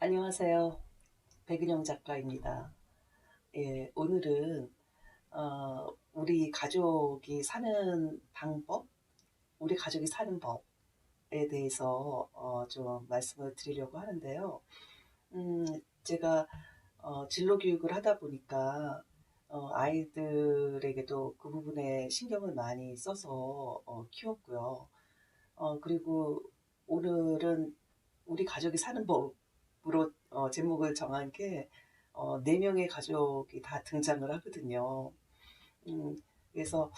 안녕하세요. 백은영 작가입니다. 예, 오늘은 우리 가족이 사는 방법, 우리 가족이 사는 법에 대해서 좀 말씀을 드리려고 하는데요. 제가 진로 교육을 하다 보니까 아이들에게도 그 부분에 신경을 많이 써서 키웠고요. 그리고 오늘은 우리 가족이 사는 법으로 제목을 정한 게 네 명의 가족이 다 등장을 하거든요. 음, 그래서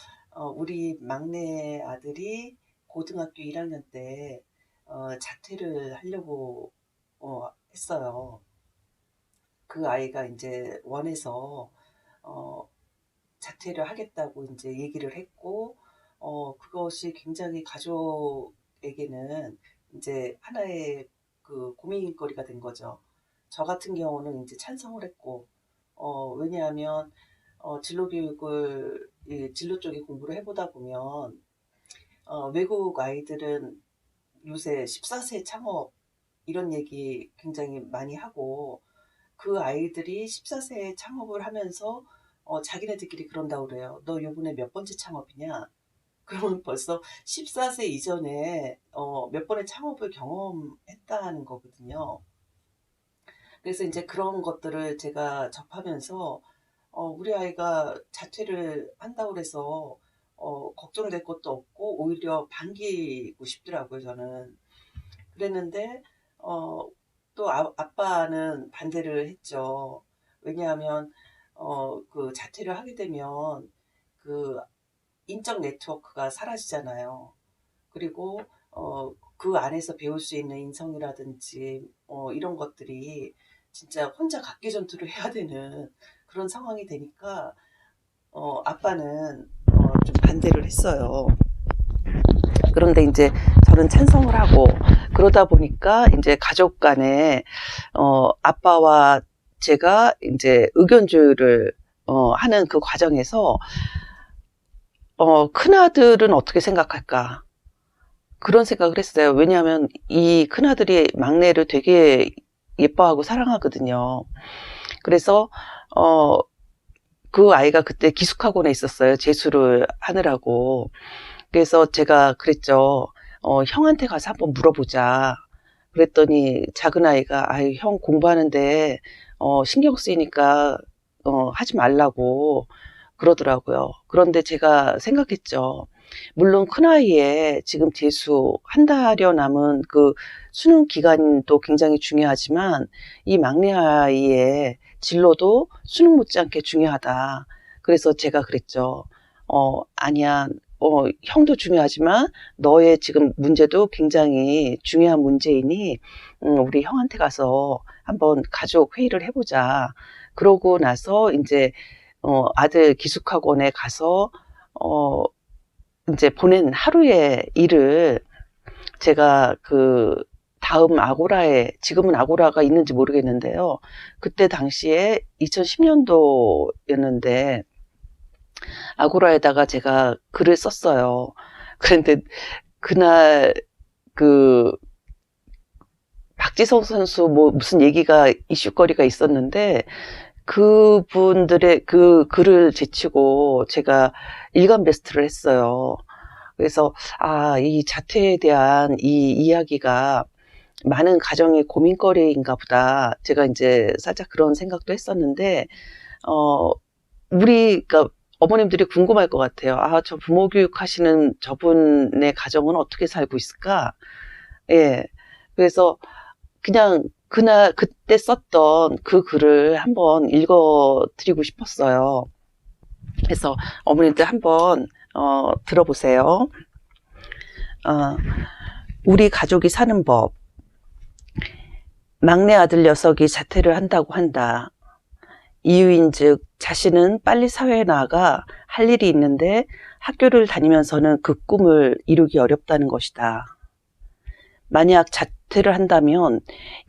우리 막내 아들이 고등학교 1학년 때 자퇴를 하려고 했어요. 그 아이가 이제 원해서 어, 자퇴를 하겠다고 이제 얘기를 했고, 그것이 굉장히 가족에게는 이제 하나의 그 고민거리가 된 거죠. 저 같은 경우는 이제 찬성을 했고, 왜냐하면, 진로 교육을, 진로 쪽에 공부를 해보다 보면, 외국 아이들은 요새 14세 창업 이런 얘기 굉장히 많이 하고, 그 아이들이 14세에 창업을 하면서 자기네들끼리 그런다고 그래요. 너 요번에 몇 번째 창업이냐? 그러면 벌써 14세 이전에 몇 번의 창업을 경험했다는 거거든요. 그래서 이제 그런 것들을 제가 접하면서 우리 아이가 자퇴를 한다고 해서 걱정될 것도 없고 오히려 반기고 싶더라고요, 저는. 그랬는데 또 아빠는 반대를 했죠. 왜냐하면 그 자퇴를 하게 되면 그 인적 네트워크가 사라지잖아요. 그리고 그 안에서 배울 수 있는 인성이라든지 이런 것들이 진짜 혼자 각기전투를 해야 되는 그런 상황이 되니까 아빠는 좀 반대를 했어요. 그런데 이제 저는 찬성을 하고 그러다 보니까 이제 가족 간에 아빠와 제가 이제 의견 조율을 하는 그 과정에서 큰아들은 어떻게 생각할까? 그런 생각을 했어요. 왜냐하면 이 큰아들이 막내를 되게 예뻐하고 사랑하거든요. 그래서 어, 그 아이가 그때 기숙학원에 있었어요. 재수를 하느라고. 그래서 제가 그랬죠. 형한테 가서 한번 물어보자. 그랬더니 작은 아이가 아유 형 공부하는데 신경 쓰이니까 하지 말라고 그러더라고요. 그런데 제가 생각했죠. 물론 큰아이에 지금 재수 한 달여 남은 그 수능 기간도 굉장히 중요하지만 이 막내 아이의 진로도 수능 못지않게 중요하다. 그래서 제가 그랬죠. 아니야. 형도 중요하지만 너의 지금 문제도 굉장히 중요한 문제이니 우리 형한테 가서 한번 가족 회의를 해보자. 그러고 나서 이제 아들 기숙학원에 가서 어 이제 보낸 하루의 일을 제가 그 다음 아고라에 지금은 아고라가 있는지 모르겠는데요. 그때 당시에 2010년도였는데 아고라에다가 제가 글을 썼어요. 그런데 그날 그 박지성 선수 뭐 무슨 얘기가 이슈거리가 있었는데 그분들의 그 글을 제치고 제가 일간 베스트를 했어요. 그래서 이 자퇴에 대한 이 이야기가 많은 가정의 고민거리인가 보다. 제가 이제 살짝 그런 생각도 했었는데 어 그러니까 어머님들이 궁금할 것 같아요. 저 부모 교육하시는 저분의 가정은 어떻게 살고 있을까? 예. 그래서 그냥 그때 썼던 그 글을 한번 읽어 드리고 싶었어요. 그래서 어머님들 한번 들어보세요. 우리 가족이 사는 법. 막내 아들 녀석이 자퇴를 한다고 한다. 이유인즉 자신은 빨리 사회에 나가 할 일이 있는데 학교를 다니면서는 그 꿈을 이루기 어렵다는 것이다. 만약 자퇴를 한다면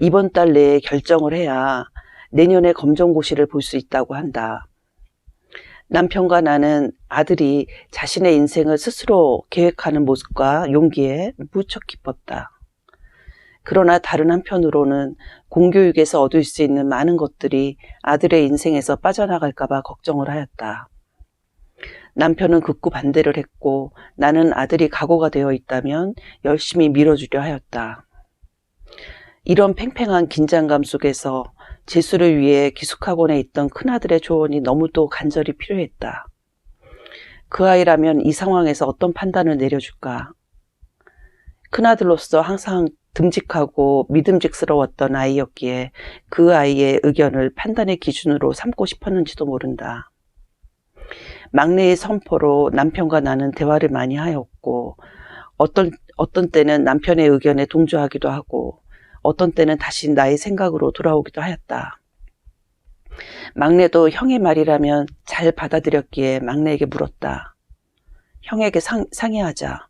이번 달 내에 결정을 해야 내년에 검정고시를 볼 수 있다고 한다. 남편과 나는 아들이 자신의 인생을 스스로 계획하는 모습과 용기에 무척 기뻤다. 그러나 다른 한편으로는 공교육에서 얻을 수 있는 많은 것들이 아들의 인생에서 빠져나갈까봐 걱정을 하였다. 남편은 극구 반대를 했고 나는 아들이 각오가 되어 있다면 열심히 밀어주려 하였다. 이런 팽팽한 긴장감 속에서 재수를 위해 기숙학원에 있던 큰아들의 조언이 너무도 간절히 필요했다. 그 아이라면 이 상황에서 어떤 판단을 내려줄까? 큰아들로서 항상 듬직하고 믿음직스러웠던 아이였기에 그 아이의 의견을 판단의 기준으로 삼고 싶었는지도 모른다. 막내의 선포로 남편과 나는 대화를 많이 하였고 어떤 때는 남편의 의견에 동조하기도 하고 어떤 때는 다시 나의 생각으로 돌아오기도 하였다. 막내도 형의 말이라면 잘 받아들였기에 막내에게 물었다. 형에게 상의하자.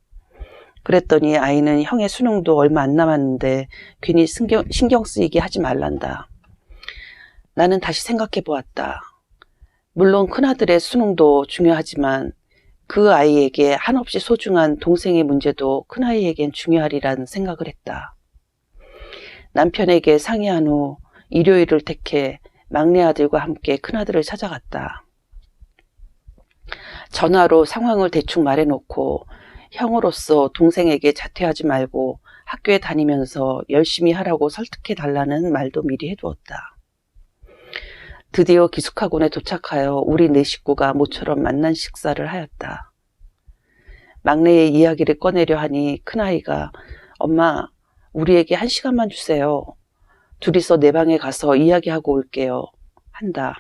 그랬더니 아이는 형의 수능도 얼마 안 남았는데 괜히 신경 쓰이게 하지 말란다. 나는 다시 생각해 보았다. 물론 큰아들의 수능도 중요하지만 그 아이에게 한없이 소중한 동생의 문제도 큰아이에겐 중요하리라는 생각을 했다. 남편에게 상의한 후 일요일을 택해 막내 아들과 함께 큰아들을 찾아갔다. 전화로 상황을 대충 말해놓고 형으로서 동생에게 자퇴하지 말고 학교에 다니면서 열심히 하라고 설득해달라는 말도 미리 해두었다. 드디어 기숙학원에 도착하여 우리 네 식구가 모처럼 만난 식사를 하였다. 막내의 이야기를 꺼내려 하니 큰아이가 엄마 우리에게 1시간만 주세요. 둘이서 내 방에 가서 이야기하고 올게요. 한다.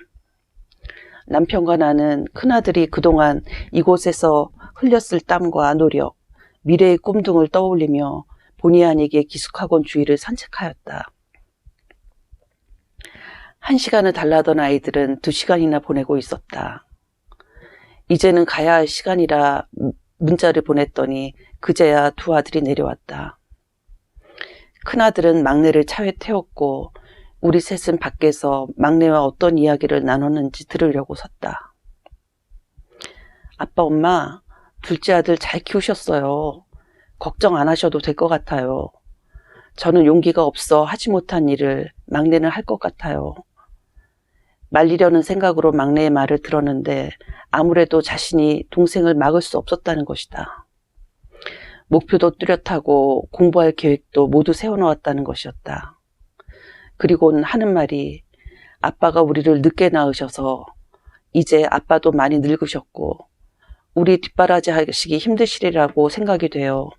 남편과 나는 큰아들이 그동안 이곳에서 흘렸을 땀과 노력, 미래의 꿈 등을 떠올리며 본의 아니게 기숙학원 주위를 산책하였다. 1시간을 달라던 아이들은 2시간이나 보내고 있었다. 이제는 가야 할 시간이라 문자를 보냈더니 그제야 두 아들이 내려왔다. 큰아들은 막내를 차에 태웠고 우리 셋은 밖에서 막내와 어떤 이야기를 나눴는지 들으려고 섰다. 아빠, 엄마, 둘째 아들 잘 키우셨어요. 걱정 안 하셔도 될 것 같아요. 저는 용기가 없어 하지 못한 일을 막내는 할 것 같아요. 말리려는 생각으로 막내의 말을 들었는데 아무래도 자신이 동생을 막을 수 없었다는 것이다. 목표도 뚜렷하고 공부할 계획도 모두 세워놓았다는 것이었다. 그리고는 하는 말이 아빠가 우리를 늦게 낳으셔서 이제 아빠도 많이 늙으셨고 우리 뒷바라지 하시기 힘드시리라고 생각이 돼요.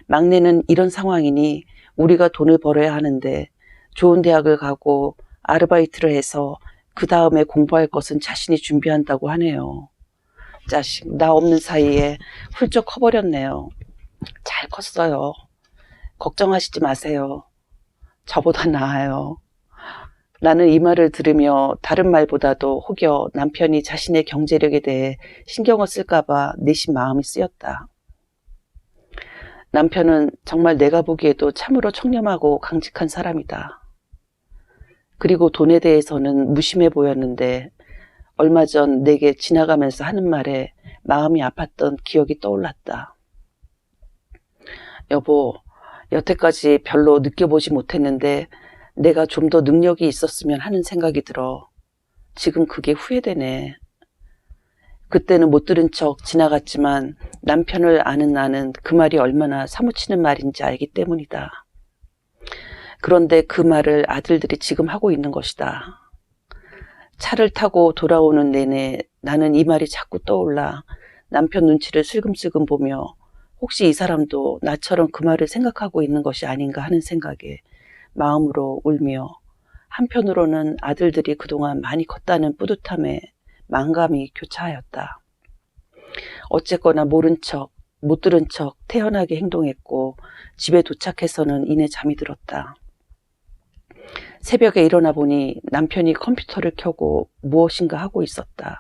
막내는 이런 상황이니 우리가 돈을 벌어야 하는데 좋은 대학을 가고 아르바이트를 해서 그 다음에 공부할 것은 자신이 준비한다고 하네요. 자식, 나 없는 사이에 훌쩍 커버렸네요. 잘 컸어요. 걱정하시지 마세요. 저보다 나아요. 나는 이 말을 들으며 다른 말보다도 혹여 남편이 자신의 경제력에 대해 신경을 쓸까봐 내심 마음이 쓰였다. 남편은 정말 내가 보기에도 참으로 청렴하고 강직한 사람이다. 그리고 돈에 대해서는 무심해 보였는데 얼마 전 내게 지나가면서 하는 말에 마음이 아팠던 기억이 떠올랐다. 여보, 여태까지 별로 느껴보지 못했는데 내가 좀 더 능력이 있었으면 하는 생각이 들어. 지금 그게 후회되네. 그때는 못 들은 척 지나갔지만 남편을 아는 나는 그 말이 얼마나 사무치는 말인지 알기 때문이다. 그런데 그 말을 아들들이 지금 하고 있는 것이다. 차를 타고 돌아오는 내내 나는 이 말이 자꾸 떠올라 남편 눈치를 슬금슬금 보며 혹시 이 사람도 나처럼 그 말을 생각하고 있는 것이 아닌가 하는 생각에 마음으로 울며 한편으로는 아들들이 그동안 많이 컸다는 뿌듯함에 만감이 교차하였다. 어쨌거나 모른 척, 못 들은 척 태연하게 행동했고 집에 도착해서는 이내 잠이 들었다. 새벽에 일어나 보니 남편이 컴퓨터를 켜고 무엇인가 하고 있었다.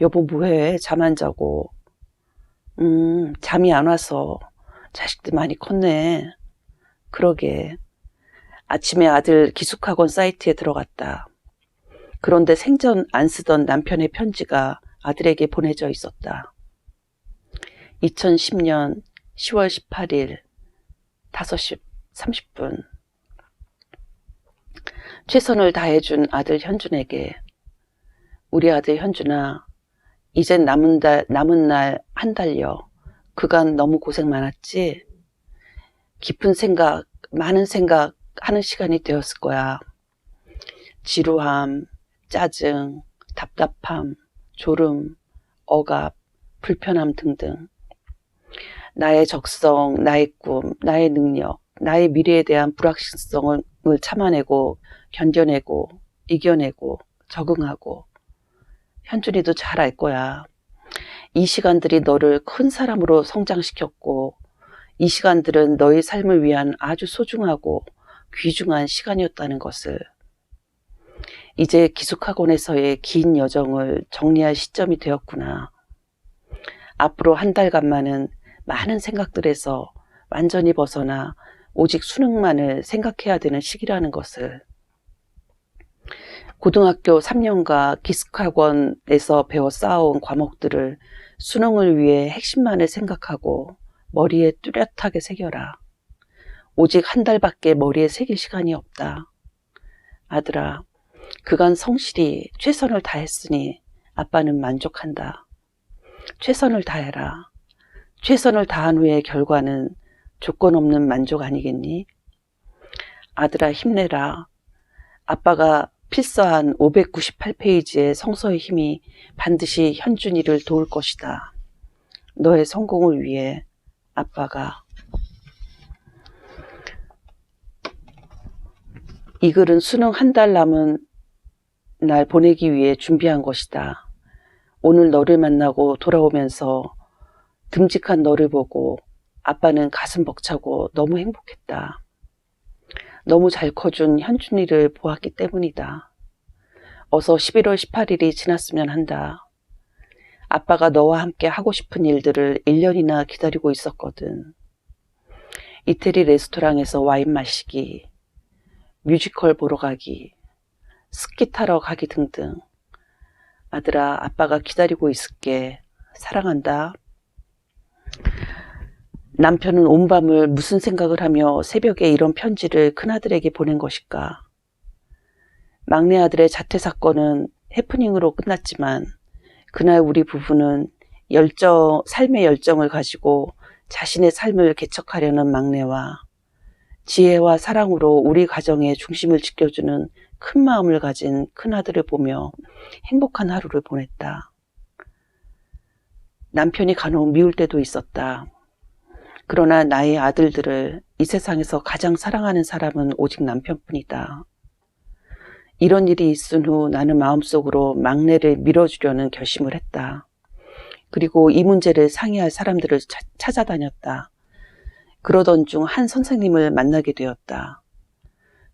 여보 뭐해? 잠 안 자고. 잠이 안 와서. 자식들 많이 컸네. 그러게. 아침에 아들 기숙학원 사이트에 들어갔다. 그런데 생전 안 쓰던 남편의 편지가 아들에게 보내져 있었다. 2010년 10월 18일 5시 30분. 최선을 다해준 아들 현준에게, 우리 아들 현준아, 이젠 남은 날 한 달여. 그간 너무 고생 많았지? 깊은 생각, 많은 생각 하는 시간이 되었을 거야. 지루함, 짜증, 답답함, 졸음, 억압, 불편함 등등. 나의 적성, 나의 꿈, 나의 능력, 나의 미래에 대한 불확실성을 참아내고 견뎌내고 이겨내고 적응하고. 현준이도 잘 알 거야. 이 시간들이 너를 큰 사람으로 성장시켰고 이 시간들은 너의 삶을 위한 아주 소중하고 귀중한 시간이었다는 것을. 이제 기숙학원에서의 긴 여정을 정리할 시점이 되었구나. 앞으로 한 달간만은 많은 생각들에서 완전히 벗어나 오직 수능만을 생각해야 되는 시기라는 것을. 고등학교 3년간 기숙학원에서 배워 쌓아온 과목들을 수능을 위해 핵심만을 생각하고 머리에 뚜렷하게 새겨라. 오직 한 달밖에 머리에 새길 시간이 없다. 아들아, 그간 성실히 최선을 다했으니 아빠는 만족한다. 최선을 다해라. 최선을 다한 후의 결과는 조건 없는 만족 아니겠니? 아들아, 힘내라. 아빠가 필사한 598페이지의 성서의 힘이 반드시 현준이를 도울 것이다. 너의 성공을 위해 아빠가. 이 글은 수능 한 달 남은 날 보내기 위해 준비한 것이다. 오늘 너를 만나고 돌아오면서 듬직한 너를 보고 아빠는 가슴 벅차고 너무 행복했다. 너무 잘 커준 현준이를 보았기 때문이다. 어서 11월 18일이 지났으면 한다. 아빠가 너와 함께 하고 싶은 일들을 1년이나 기다리고 있었거든. 이태리 레스토랑에서 와인 마시기, 뮤지컬 보러 가기, 스키 타러 가기 등등. 아들아, 아빠가 기다리고 있을게. 사랑한다. 남편은 온 밤을 무슨 생각을 하며 새벽에 이런 편지를 큰아들에게 보낸 것일까? 막내 아들의 자퇴 사건은 해프닝으로 끝났지만 그날 우리 부부는 삶의 열정을 가지고 자신의 삶을 개척하려는 막내와 지혜와 사랑으로 우리 가정의 중심을 지켜주는 큰 마음을 가진 큰아들을 보며 행복한 하루를 보냈다. 남편이 간혹 미울 때도 있었다. 그러나 나의 아들들을 이 세상에서 가장 사랑하는 사람은 오직 남편뿐이다. 이런 일이 있은 후 나는 마음속으로 막내를 밀어주려는 결심을 했다. 그리고 이 문제를 상의할 사람들을 찾아다녔다. 그러던 중 한 선생님을 만나게 되었다.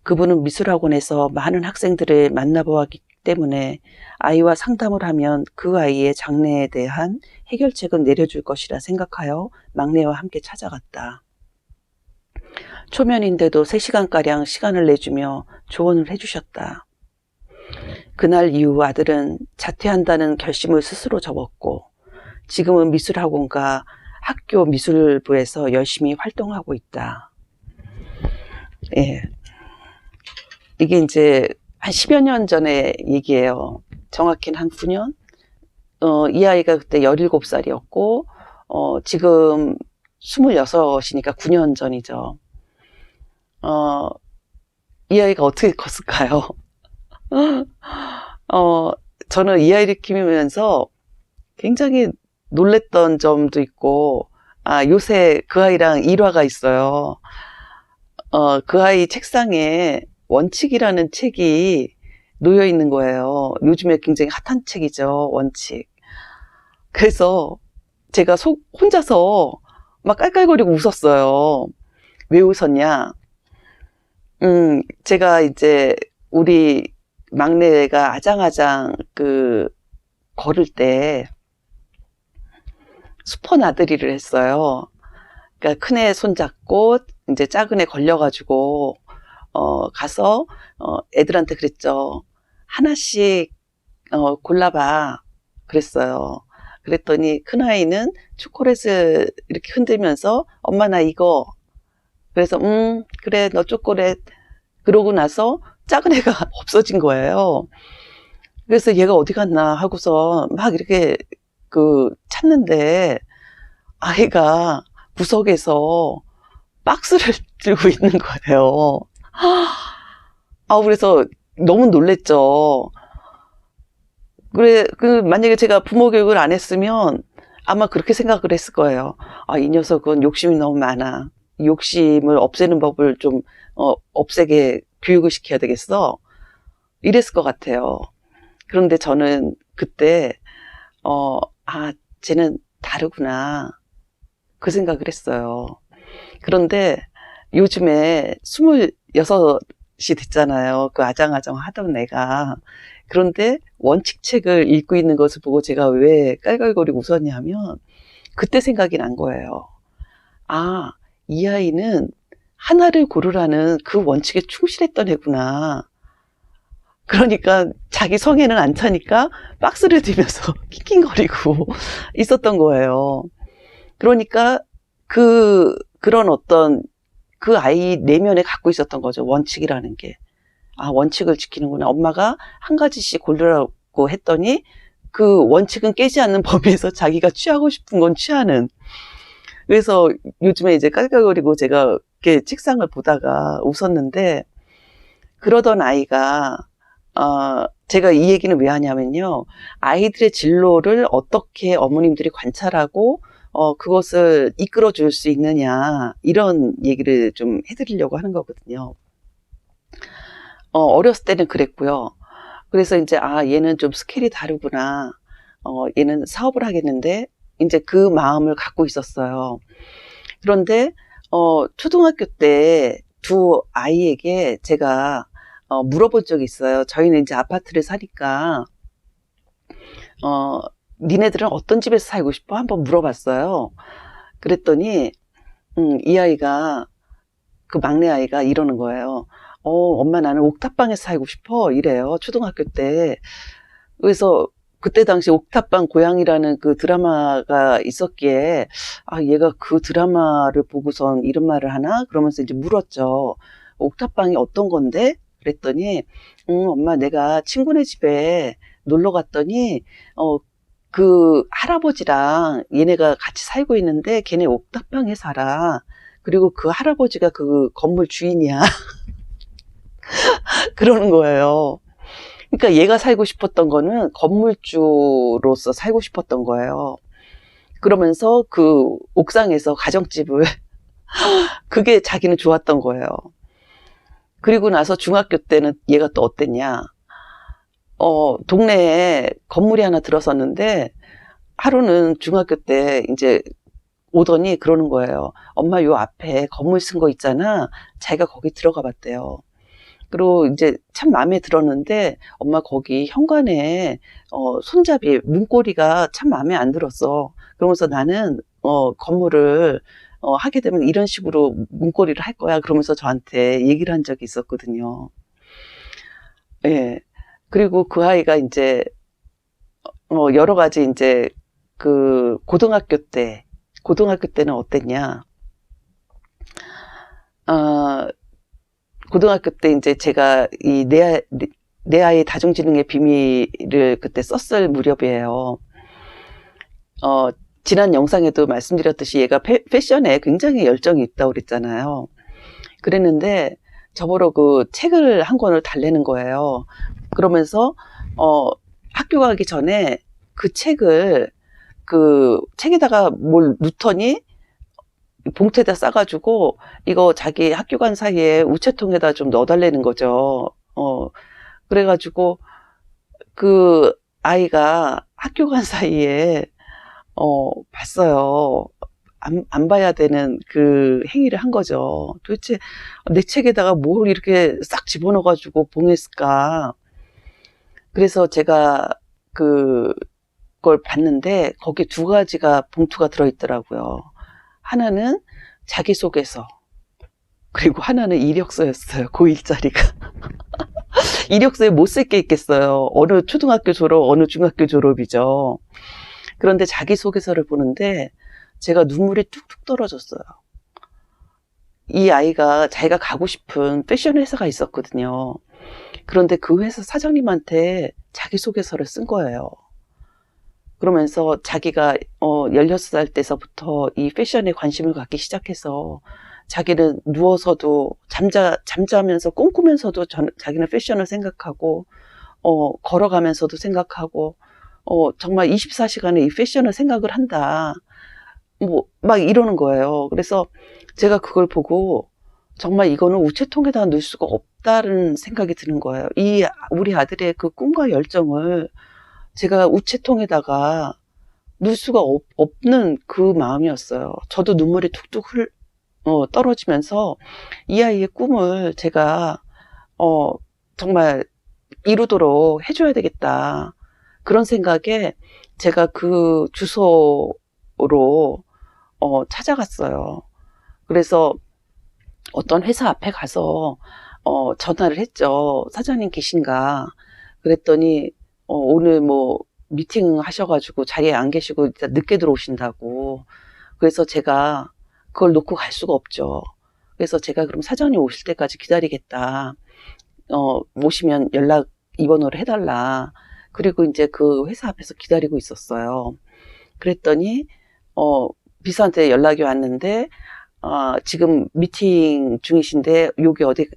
그분은 미술학원에서 많은 학생들을 만나보았기 때문에 아이와 상담을 하면 그 아이의 장래에 대한 해결책을 내려줄 것이라 생각하여 막내와 함께 찾아갔다. 초면인데도 3시간가량 시간을 내주며 조언을 해주셨다. 그날 이후 아들은 자퇴한다는 결심을 스스로 접었고 지금은 미술학원과 학교 미술부에서 열심히 활동하고 있다. 예. 이게 이제 한 10여 년 전의 얘기예요. 정확히는 한 9년? 이 아이가 그때 17살이었고, 지금 26이니까 9년 전이죠. 이 아이가 어떻게 컸을까요? 저는 이 아이를 키우면서 굉장히 놀랬던 점도 있고, 요새 그 아이랑 일화가 있어요. 그 아이 책상에 원칙이라는 책이 놓여 있는 거예요. 요즘에 굉장히 핫한 책이죠, 원칙. 그래서 제가 혼자서 막 깔깔거리고 웃었어요. 왜 웃었냐? 제가 이제 우리 막내가 아장아장 걸을 때 수퍼 나들이를 했어요. 그러니까 큰애 손잡고 이제 작은애 걸려가지고 가서 애들한테 그랬죠. 하나씩 골라봐 그랬어요. 그랬더니 큰아이는 초콜릿을 이렇게 흔들면서 엄마 나 이거 그래서 그래 너 초콜릿. 그러고 나서 작은 애가 없어진 거예요. 그래서 얘가 어디 갔나 하고서 막 이렇게 찾는데 아이가 구석에서 박스를 들고 있는 거예요. 그래서 너무 놀랬죠. 그래, 만약에 제가 부모 교육을 안 했으면 아마 그렇게 생각을 했을 거예요. 이 녀석은 욕심이 너무 많아. 욕심을 없애는 법을 좀, 없애게 교육을 시켜야 되겠어. 이랬을 것 같아요. 그런데 저는 그때, 쟤는 다르구나. 그 생각을 했어요. 그런데 요즘에 26이 됐잖아요. 그 아장아장 하던 애가. 그런데 원칙책을 읽고 있는 것을 보고 제가 왜 깔깔거리고 웃었냐면 그때 생각이 난 거예요. 이 아이는 하나를 고르라는 그 원칙에 충실했던 애구나. 그러니까 자기 성에는 안 차니까 박스를 들면서 낑낑거리고 있었던 거예요. 그러니까 그런 어떤 그 아이 내면에 갖고 있었던 거죠. 원칙이라는 게. 원칙을 지키는구나. 엄마가 한 가지씩 고르라고 했더니 그 원칙은 깨지 않는 범위에서 자기가 취하고 싶은 건 취하는. 그래서 요즘에 이제 깔깔거리고 제가 이렇게 책상을 보다가 웃었는데 그러던 아이가 제가 이 얘기는 왜 하냐면요. 아이들의 진로를 어떻게 어머님들이 관찰하고 그것을 이끌어 줄 수 있느냐 이런 얘기를 좀 해드리려고 하는 거거든요. 어렸을 때는 그랬고요. 그래서 이제 얘는 좀 스케일이 다르구나. 얘는 사업을 하겠는데 이제 그 마음을 갖고 있었어요. 그런데 초등학교 때 두 아이에게 제가 물어본 적이 있어요. 저희는 이제 아파트를 사니까 니네들은 어떤 집에서 살고 싶어? 한번 물어봤어요. 그랬더니 이 아이가 그 막내 아이가 이러는 거예요. 엄마 나는 옥탑방에서 살고 싶어 이래요. 초등학교 때. 그래서 그때 당시 옥탑방 고양이라는 그 드라마가 있었기에 얘가 그 드라마를 보고선 이런 말을 하나? 그러면서 이제 물었죠. 옥탑방이 어떤 건데? 그랬더니 엄마 내가 친구네 집에 놀러 갔더니 그 할아버지랑 얘네가 같이 살고 있는데 걔네 옥탑방에 살아. 그리고 그 할아버지가 그 건물 주인이야. 그러는 거예요. 그러니까 얘가 살고 싶었던 거는 건물주로서 살고 싶었던 거예요. 그러면서 그 옥상에서 가정집을 그게 자기는 좋았던 거예요. 그리고 나서 중학교 때는 얘가 또 어땠냐. 동네에 건물이 하나 들어섰는데 하루는 중학교 때 이제 오더니 그러는 거예요. 엄마 요 앞에 건물 쓴 거 있잖아. 자기가 거기 들어가 봤대요. 그리고 이제 참 마음에 들었는데 엄마 거기 현관에 손잡이 문고리가 참 마음에 안 들었어. 그러면서 나는 건물을 하게 되면 이런 식으로 문고리를 할 거야. 그러면서 저한테 얘기를 한 적이 있었거든요. 예. 그리고 그 아이가 이제 여러 가지 이제 그 고등학교 때는 어땠냐? 고등학교 때 이제 제가 이 내 아이 다중지능의 비밀을 그때 썼을 무렵이에요. 지난 영상에도 말씀드렸듯이 얘가 패션에 굉장히 열정이 있다고 그랬잖아요. 그랬는데 저보러 그 책을 한 권을 달래는 거예요. 그러면서 학교 가기 전에 그 책을 그 책에다가 뭘 넣더니 봉투에다 싸가지고 이거 자기 학교 간 사이에 우체통에다 좀 넣어달라는 거죠. 그래가지고 그 아이가 학교 간 사이에 봤어요. 안 봐야 되는 그 행위를 한 거죠. 도대체 내 책에다가 뭘 이렇게 싹 집어넣어가지고 봉했을까. 그래서 제가 그걸 봤는데 거기에 두 가지가 봉투가 들어있더라고요. 하나는 자기소개서, 그리고 하나는 이력서였어요. 고1짜리가. 이력서에 못 쓸 게 있겠어요. 어느 초등학교 졸업, 어느 중학교 졸업이죠. 그런데 자기소개서를 보는데 제가 눈물이 뚝뚝 떨어졌어요. 이 아이가 자기가 가고 싶은 패션 회사가 있었거든요. 그런데 그 회사 사장님한테 자기소개서를 쓴 거예요. 그러면서 자기가 16살 때서부터 이 패션에 관심을 갖기 시작해서 자기는 누워서도 잠자면서 꿈꾸면서도 자기는 패션을 생각하고 걸어가면서도 생각하고 정말 24시간에 이 패션을 생각을 한다. 뭐 막 이러는 거예요. 그래서 제가 그걸 보고 정말 이거는 우체통에다 넣을 수가 없다는 생각이 드는 거예요. 우리 아들의 그 꿈과 열정을 제가 우체통에다가 넣을 수가 없는 그 마음이었어요. 저도 눈물이 툭툭 떨어지면서 이 아이의 꿈을 제가 정말 이루도록 해줘야 되겠다. 그런 생각에 제가 그 주소로 찾아갔어요. 그래서 어떤 회사 앞에 가서 전화를 했죠. 사장님 계신가? 그랬더니 오늘 뭐 미팅 하셔가지고 자리에 안 계시고 늦게 들어오신다고. 그래서 제가 그걸 놓고 갈 수가 없죠. 그래서 제가 그럼 사장님 오실 때까지 기다리겠다. 오시면 연락 이 번호를 해달라. 그리고 이제 그 회사 앞에서 기다리고 있었어요. 그랬더니 비서한테 연락이 왔는데 지금 미팅 중이신데 여기 어디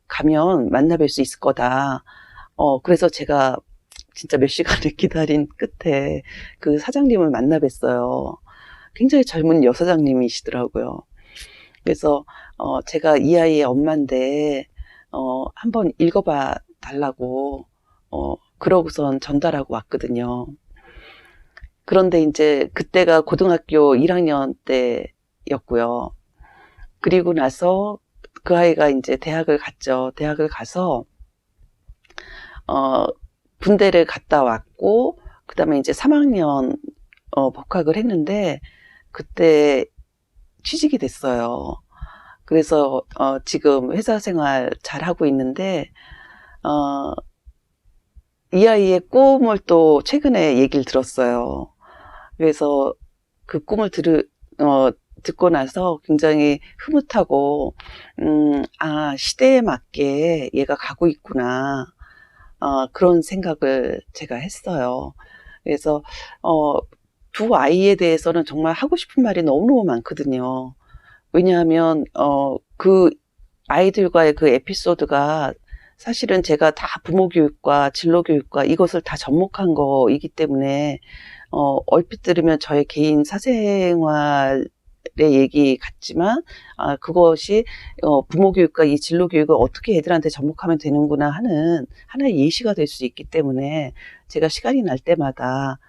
가면 만나뵐 수 있을 거다. 그래서 제가 진짜 몇 시간을 기다린 끝에 그 사장님을 만나 뵀어요. 굉장히 젊은 여사장님이시더라고요. 그래서 제가 이 아이의 엄마인데 한번 읽어봐 달라고 그러고선 전달하고 왔거든요. 그런데 이제 그때가 고등학교 1학년 때였고요. 그리고 나서 그 아이가 이제 대학을 갔죠. 대학을 가서 군대를 갔다 왔고 그다음에 이제 3학년 복학을 했는데 그때 취직이 됐어요. 그래서 지금 회사 생활 잘 하고 있는데 이 아이의 꿈을 또 최근에 얘기를 들었어요. 그래서 그 꿈을 듣고 나서 굉장히 흐뭇하고 시대에 맞게 얘가 가고 있구나. 그런 생각을 제가 했어요. 그래서 두 아이에 대해서는 정말 하고 싶은 말이 너무너무 많거든요. 왜냐하면 그 아이들과의 그 에피소드가 사실은 제가 다 부모 교육과 진로 교육과 이것을 다 접목한 거이기 때문에 얼핏 들으면 저의 개인 사생활의 얘기 같지만 그것이 부모 교육과 이 진로 교육을 어떻게 애들한테 접목하면 되는구나 하는 하나의 예시가 될 수 있기 때문에 제가 시간이 날 때마다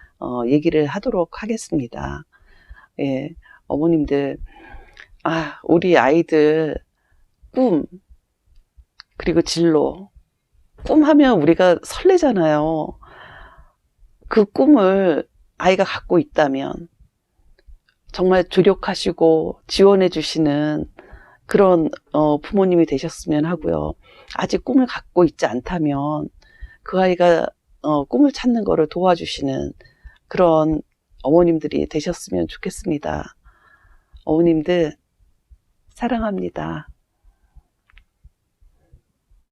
얘기를 하도록 하겠습니다. 예, 어머님들 우리 아이들 꿈 그리고 진로 꿈하면 우리가 설레잖아요. 그 꿈을 아이가 갖고 있다면 정말 조력하시고 지원해 주시는 그런 부모님이 되셨으면 하고요. 아직 꿈을 갖고 있지 않다면 그 아이가 꿈을 찾는 거를 도와주시는 그런 어머님들이 되셨으면 좋겠습니다. 어머님들 사랑합니다.